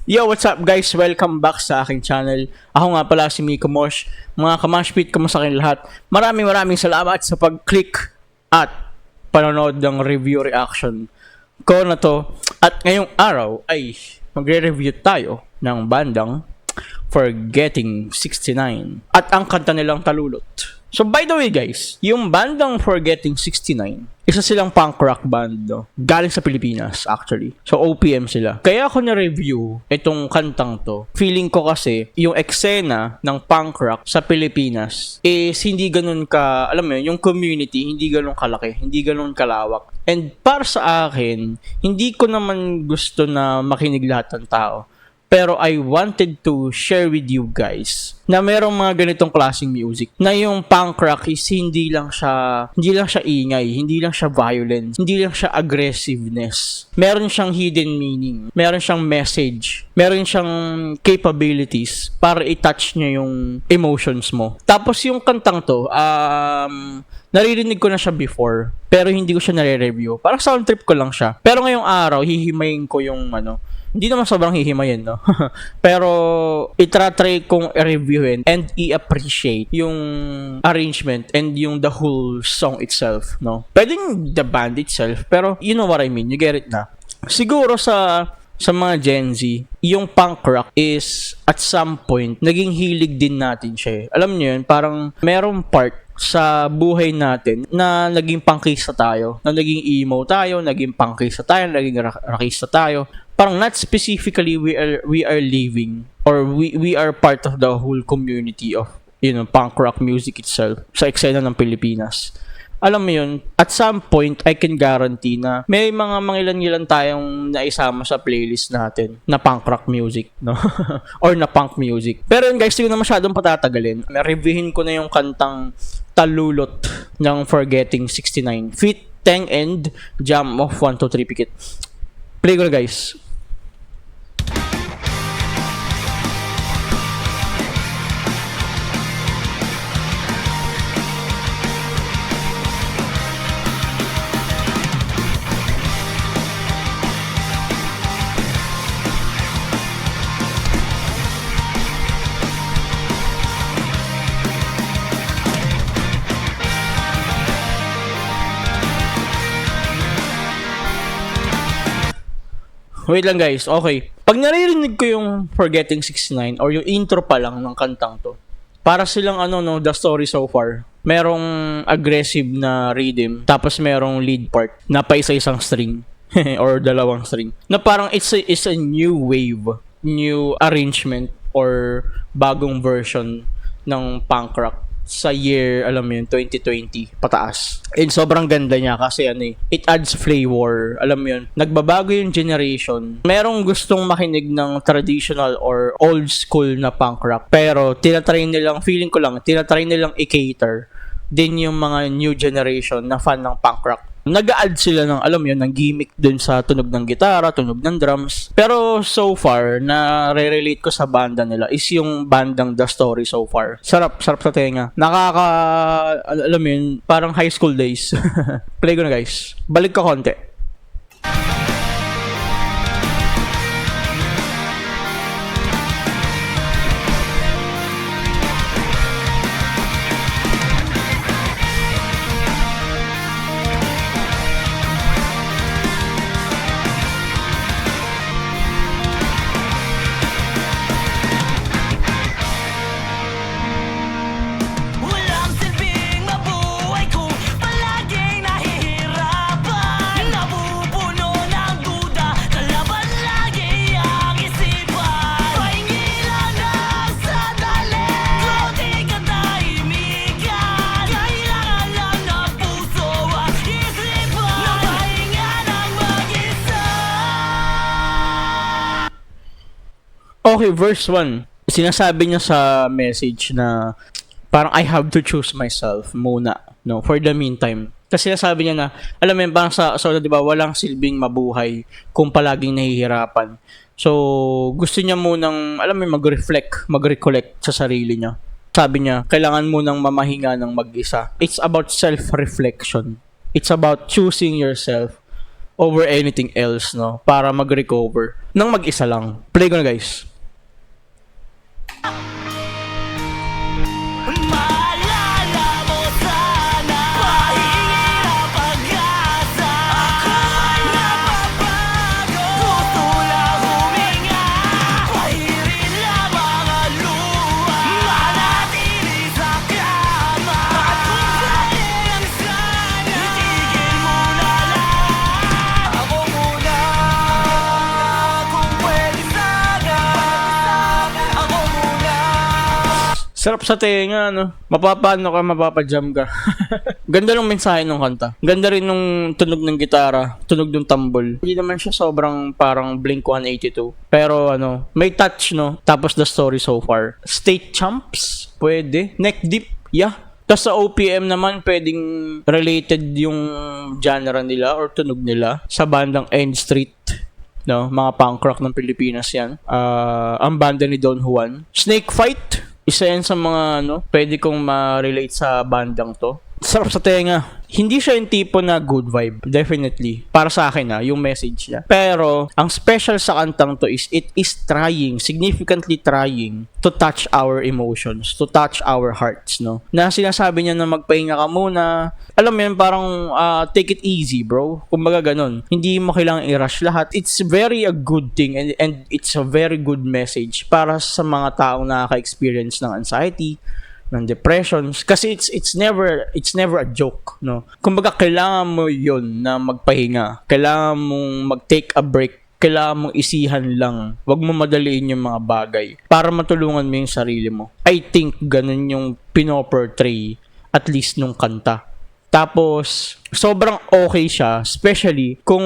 Yo, what's up guys? Welcome back sa aking channel. Ako nga pala si Miko Mosh. Mga kamashpit, kamusta kayong lahat? Maraming salamat sa pag-click at panonood ng review reaction ko na to. At ngayong araw ay magre-review tayo ng bandang Forgetting 69 at ang kanta nilang Talulot. So by the way guys, yung bandang Forgetting 69, isa silang punk rock band, no? Galing sa Pilipinas actually. So OPM sila. Kaya ako na-review itong kantang to. Feeling ko kasi yung eksena ng punk rock sa Pilipinas is hindi ganun ka, alam mo yun, yung community hindi ganun kalaki, hindi ganun kalawak. And para sa akin, hindi ko naman gusto na makinig lahat ng tao. Pero I wanted to share with you guys na merong mga ganitong klaseng music. Na yung punk rock is hindi lang siya ingay, hindi lang siya violence, hindi lang siya aggressiveness. Meron siyang hidden meaning, meron siyang message, meron siyang capabilities para i-touch niya yung emotions mo. Tapos yung kantang to, naririnig ko na siya before, pero hindi ko siya nare-review. Parang sound trip ko lang siya. Pero ngayong araw, hihimayin ko yung hindi naman sobrang hihimayin, no? Pero itratry kong i-reviewin and i-appreciate yung arrangement and yung the whole song itself, no? Pwedeng the band itself, pero you know what I mean, you get it na. Siguro sa mga Gen Z, yung punk rock is at some point naging hilig din natin siya. Alam niyo yun, parang merong part sa buhay natin na naging punkista tayo, na naging emo tayo, naging punkista tayo, naging rockista tayo. Parang not specifically we are living or we are part of the whole community of punk rock music itself sa eksena ng Pilipinas. Alam mo yun, at some point I can guarantee na may mga mangilan-ngilan tayong naisama sa playlist natin na punk rock music, no? Or na punk music. Pero yun guys, hindi ko na masyadong patatagalin. Reviewin ko na yung kantang Talulot ng Forgetting 69 feat. Teng and Jam of 1, 2, 3 Pikit. Play ko na guys. Wait lang guys, okay. Pag naririnig ko yung Forgetting 69 or yung intro pa lang ng kantang to, para silang The Story So Far. Merong aggressive na rhythm, tapos merong lead part na pa isa-isang string or dalawang string. Na parang it's a new wave, new arrangement or bagong version ng punk rock sa year, alam mo yun, 2020 pataas. And sobrang ganda niya kasi it adds flavor, alam mo yun, nagbabago yung generation. Merong gustong makinig ng traditional or old school na punk rock, pero feeling ko lang, tinatry nilang i-cater din yung mga new generation na fan ng punk rock. Nag-a-add sila ng, alam mo yun, ng gimmick dun sa tunog ng gitara, tunog ng drums. Pero so far, na re-relate ko sa banda nila is yung bandang The Story So Far. Sarap sa tenga. Alam mo yun, parang high school days. Play ko na guys. Balik ka konti. Okay, verse 1. Sinasabi niya sa message na parang I have to choose myself muna, no, for the meantime. Kasi sinasabi niya na, alam mo yun, parang di ba, walang silbing mabuhay kung palaging nahihirapan. So, gusto niya munang, alam mo yun, mag-recollect sa sarili niya. Sabi niya, kailangan munang mamahinga ng mag-isa. It's about self-reflection. It's about choosing yourself over anything else, no? Para mag-recover nang mag-isa lang. Play ko na, guys. Sarap sa tenga, no? Mapapano ka, mapapajam ka. Ganda ng mensahe ng kanta. Ganda rin nung tunog ng gitara, tunog ng tambol. Hindi naman siya sobrang parang Blink-182. Pero ano, may touch, no? Tapos the story so far. State Champs? Pwede. Neck Deep? Yeah. Tapos sa OPM naman, pwedeng related yung genre nila or tunog nila sa bandang End Street. No? Mga punk rock ng Pilipinas yan. Ang banda ni Don Juan. Snake Fight? Isa yan sa mga pwede kong ma-relate sa bandang to. Sarap sa tenga. Hindi siya yung tipo na good vibe. Definitely. Para sa akin yung message niya. Pero, ang special sa kantang to is it is trying, significantly trying to touch our emotions, to touch our hearts, no? Na sinasabi niya na magpahinga ka muna. Alam mo yun, parang take it easy, bro. Kumbaga ganun. Hindi mo kailangang i-rush lahat. It's very a good thing and it's a very good message para sa mga taong nakaka-experience ng anxiety, ng depressions, kasi it's never a joke, no? Kumbaga kailangan mo 'yon na magpahinga, kailangan mong mag-take a break, kailangan mong isihan lang, wag mo madaliin yung mga bagay para matulungan mo yung sarili mo. I think ganun yung pinoportray at least nung kanta. Tapos, sobrang okay siya, especially kung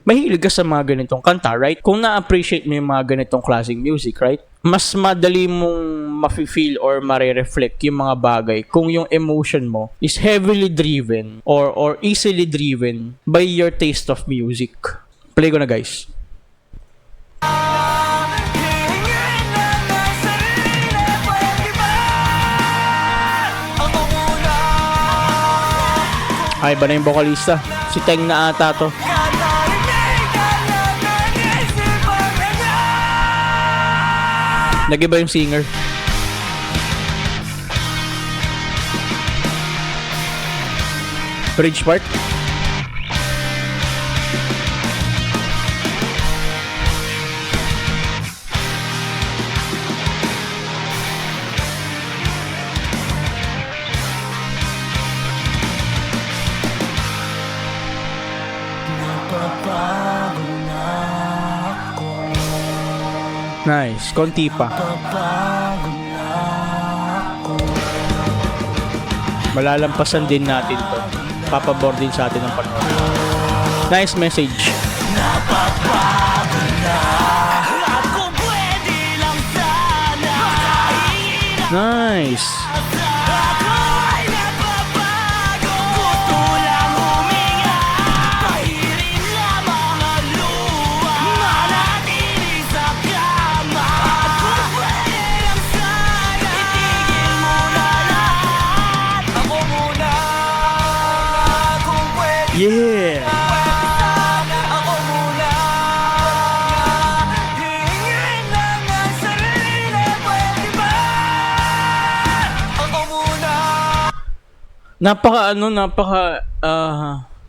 mahilig ka sa mga ganitong kanta, right? Kung na-appreciate mo yung mga ganitong klaseng music, right? Mas madali mong mafe-feel or mare-reflect yung mga bagay kung yung emotion mo is heavily driven or easily driven by your taste of music. Play ko na, guys. Ay, ba na yung vocalista? Si Teng na ata to. Nag-iba yung singer. Bridge part. Nice, konti pa. Malalampasan din natin to. Papabor din sa atin ng panood. Nice message. Nice. Yeah.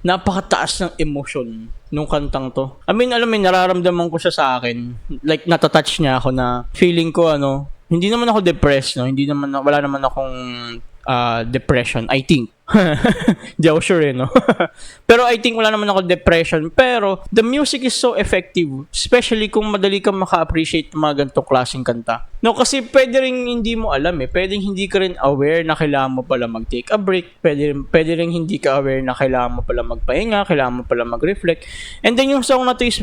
Napakataas ng emotion nung kantang to. I mean, alam mo, nararamdaman ko siya sa akin. Like, natatouch niya ako na feeling ko, hindi naman ako depressed, no? Wala naman akong depression, I think. Hindi ako sure, no? Pero I think wala naman ako depression. Pero, the music is so effective. Especially kung madali kang maka-appreciate ng mga ganitong klaseng kanta. No, kasi pwede rin hindi mo alam Pwedeng hindi ka rin aware na kailangan mo pala mag-take a break. Pwede rin hindi ka aware na kailangan mo pala magpahinga, kailangan mo pala mag-reflect. And then yung song na to is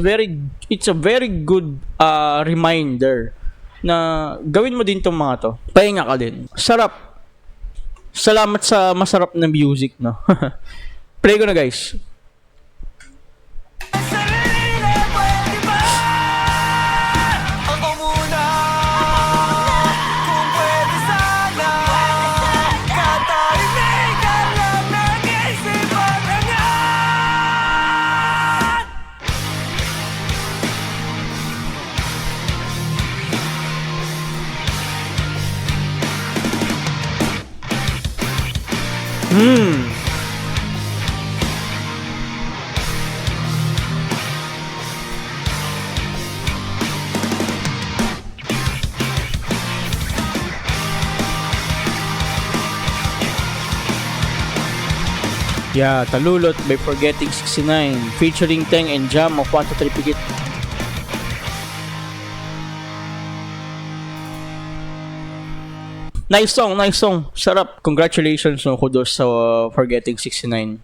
it's a very good reminder na gawin mo din tong mga to. Pahinga ka din. Sarap. Salamat sa masarap na music, no? Play ko na, guys. Yeah, Talulot by Forgetting 69 featuring Teng and Jam of 123 Pikit. Nice song. Sarap. Congratulations no kudos sa Forgetting 69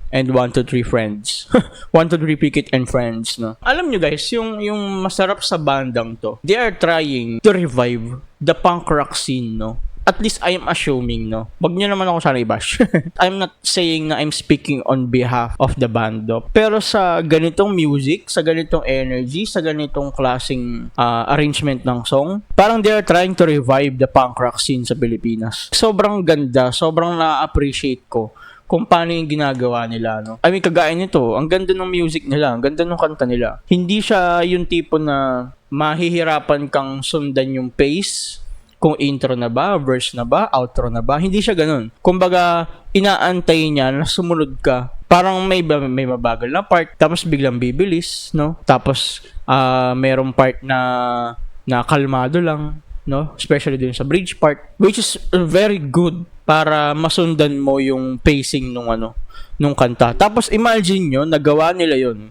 and 123 Friends. 123 Pikit and Friends, no. Alam nyo guys, yung masarap sa bandang to, they are trying to revive the punk rock scene, no. At least I am assuming, no. Wag niyo naman ako sana i-bash. I'm not saying na I'm speaking on behalf of the band, no. Pero sa ganitong music, sa ganitong energy, sa ganitong klaseng arrangement ng song, parang they are trying to revive the punk rock scene sa Pilipinas. Sobrang ganda, sobrang na-appreciate ko kung paano yung ginagawa nila, no. I mean, kagaya nito, ang ganda ng music nila, ang ganda ng kanta nila. Hindi siya yung tipo na mahihirapan kang sundan yung pace, kung intro na ba, verse na ba, outro na ba. Hindi siya ganun. Kumbaga, inaantay niya na sumunod ka. Parang may mabagal na part, tapos biglang bibilis, no? Tapos, merong part na kalmado lang, no? Especially dun sa bridge part, which is very good para masundan mo yung pacing nung kanta. Tapos, imagine nyo, nagawa nila yun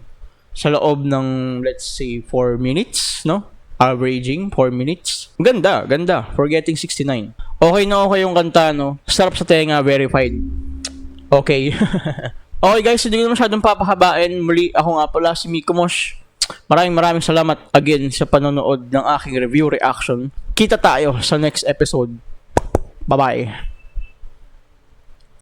sa loob ng, let's say, 4 minutes, no? Averaging 4 minutes. Ganda. Forgetting 69. Okay yung kanta, no? Sarap sa tenga, verified. Okay. Okay guys, hindi ko na masyadong papahabain. Muli, ako nga pala si Miko Mosh. Maraming salamat again sa panonood ng aking review reaction. Kita tayo sa next episode. Bye-bye.